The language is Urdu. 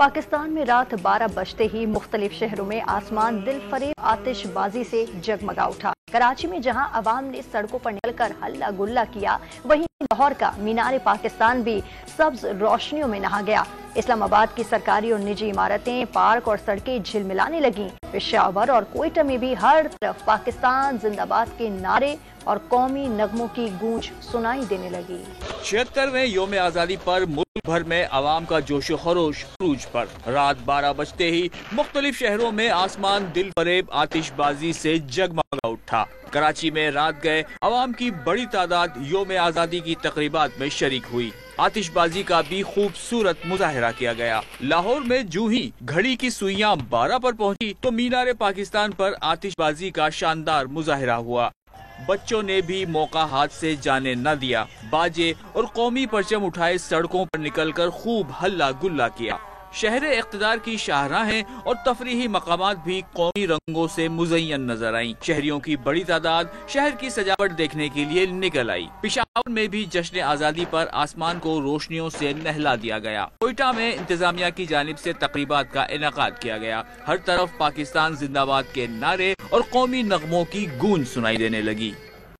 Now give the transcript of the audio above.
پاکستان میں رات 12 بجتے ہی مختلف شہروں میں آسمان دل فریب آتش بازی سے جگمگا اٹھا۔ کراچی میں جہاں عوام نے سڑکوں پر نکل کر ہلہ گلا کیا، وہیں لاہور کا مینار پاکستان بھی سبز روشنیوں میں نہا گیا۔ اسلام آباد کی سرکاری اور نجی عمارتیں، پارک اور سڑکیں جھلملانے لگیں۔ پشاور اور کوئٹہ میں بھی ہر طرف پاکستان زندہ باد کے نعرے اور قومی نغموں کی گونج سنائی دینے لگی۔ 76ویں یوم آزادی پر ملک بھر میں عوام کا جوش و خروش عروج پر۔ رات 12 بجتے ہی مختلف شہروں میں آسمان دل فریب آتش بازی سے جگمگا اٹھا۔ کراچی میں رات گئے عوام کی بڑی تعداد یوم آزادی کی تقریبات میں شریک ہوئی۔ آتش بازی کا بھی خوبصورت مظاہرہ کیا گیا۔ لاہور میں جو ہی گھڑی کی سوئیاں 12 پر پہنچی تو مینار پاکستان پر آتش بازی کا شاندار مظاہرہ ہوا۔ بچوں نے بھی موقع ہاتھ سے جانے نہ دیا، باجے اور قومی پرچم اٹھائے سڑکوں پر نکل کر خوب ہلہ گلا کیا۔ شہر اقتدار کی شاہراہیں اور تفریحی مقامات بھی قومی رنگوں سے مزین نظر آئیں۔ شہریوں کی بڑی تعداد شہر کی سجاوٹ دیکھنے کے لیے نکل آئی۔ پشاور میں بھی جشن آزادی پر آسمان کو روشنیوں سے نہلا دیا گیا۔ کوئٹہ میں انتظامیہ کی جانب سے تقریبات کا انعقاد کیا گیا۔ ہر طرف پاکستان زندہ باد کے نعرے اور قومی نغموں کی گونج سنائی دینے لگی۔